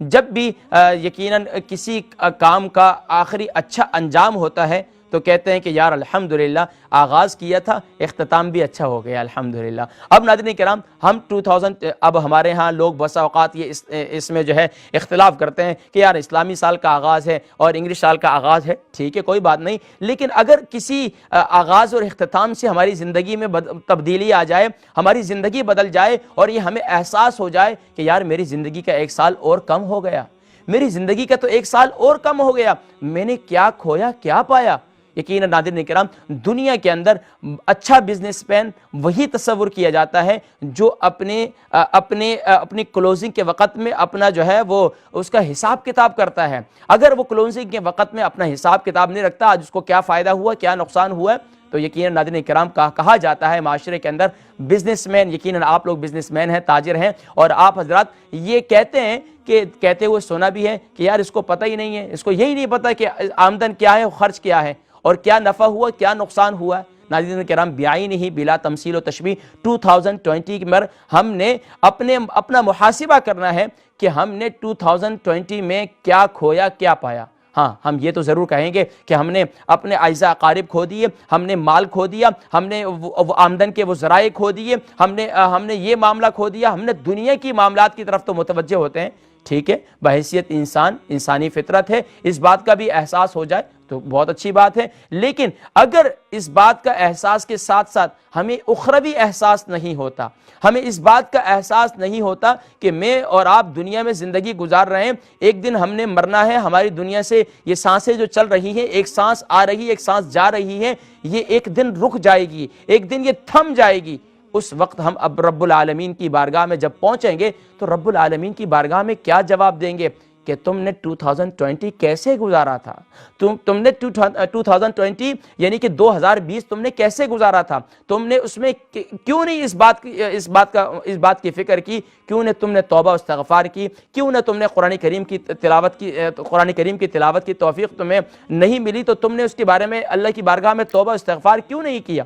جب بھی یقیناً کسی کام کا آخری اچھا انجام ہوتا ہے تو کہتے ہیں کہ یار الحمدللہ آغاز کیا تھا، اختتام بھی اچھا ہو گیا الحمدللہ۔ اب ناظرین کرام، ہم 2000 اب ہمارے ہاں لوگ بس اوقات یہ اس میں جو ہے اختلاف کرتے ہیں کہ یار اسلامی سال کا آغاز ہے اور انگلش سال کا آغاز ہے، ٹھیک ہے کوئی بات نہیں، لیکن اگر کسی آغاز اور اختتام سے ہماری زندگی میں تبدیلی آ جائے، ہماری زندگی بدل جائے اور یہ ہمیں احساس ہو جائے کہ یار میری زندگی کا 1 سال اور کم ہو گیا، میری زندگی کا تو 1 سال اور کم ہو گیا، میں نے کیا کھویا کیا پایا۔ یقیناً ناظرین کرام، دنیا کے اندر اچھا بزنس مین وہی تصور کیا جاتا ہے جو اپنی کلوزنگ کے وقت میں اپنا جو ہے وہ اس کا حساب کتاب کرتا ہے۔ اگر وہ کلوزنگ کے وقت میں اپنا حساب کتاب نہیں رکھتا، آج اس کو کیا فائدہ ہوا کیا نقصان ہوا ہے، تو یقیناً ناظرین کرام کہا جاتا ہے معاشرے کے اندر بزنس مین، یقیناً آپ لوگ بزنس مین ہیں، تاجر ہیں، اور آپ حضرات یہ کہتے ہیں کہ کہتے ہوئے سنا بھی ہے کہ یار اس کو پتہ ہی نہیں ہے، اس کو یہی نہیں پتہ کہ آمدن کیا ہے اور خرچ کیا ہے اور کیا نفع ہوا کیا نقصان ہوا ہے۔ ناظرین کرام، بعینہ بلا تمثیل و تشبیہ 2020 میں ہم نے اپنا محاسبہ کرنا ہے کہ ہم نے 2020 میں کیا کھویا کیا پایا۔ ہاں، ہم یہ تو ضرور کہیں گے کہ ہم نے اپنے اعزاء اقارب کھو دیے، ہم نے مال کھو دیا، ہم نے آمدن کے وہ ذرائع کھو دیے، ہم نے یہ معاملہ کھو دیا، ہم نے دنیا کی معاملات کی طرف تو متوجہ ہوتے ہیں، ٹھیک ہے، بحیثیت انسان، انسانی فطرت ہے، اس بات کا بھی احساس ہو جائے تو بہت اچھی بات ہے، لیکن اگر اس بات کا احساس کے ساتھ ساتھ ہمیں اخروی احساس نہیں ہوتا، ہمیں اس بات کا احساس نہیں ہوتا کہ میں اور آپ دنیا میں زندگی گزار رہے ہیں، ایک دن ہم نے مرنا ہے، ہماری دنیا سے یہ سانسیں جو چل رہی ہیں، ایک سانس آ رہی ہے ایک سانس جا رہی ہے، یہ ایک دن رک جائے گی، ایک دن یہ تھم جائے گی، اس وقت ہم اب رب العالمین کی بارگاہ میں جب پہنچیں گے تو رب العالمین کی بارگاہ میں کیا جواب دیں گے کہ تم نے 2020 کیسے گزارا تھا، تم نے 2020 یعنی کہ 2020 تم نے کیسے گزارا تھا، تم نے اس میں کیوں نہیں اس بات کی فکر کی، کیوں نے تم نے توبہ استغفار کی، کیوں نہ تم نے قرآن کریم کی تلاوت کی توفیق تمہیں نہیں ملی تو تم نے اس کے بارے میں اللہ کی بارگاہ میں توبہ استغفار کیوں نہیں کیا۔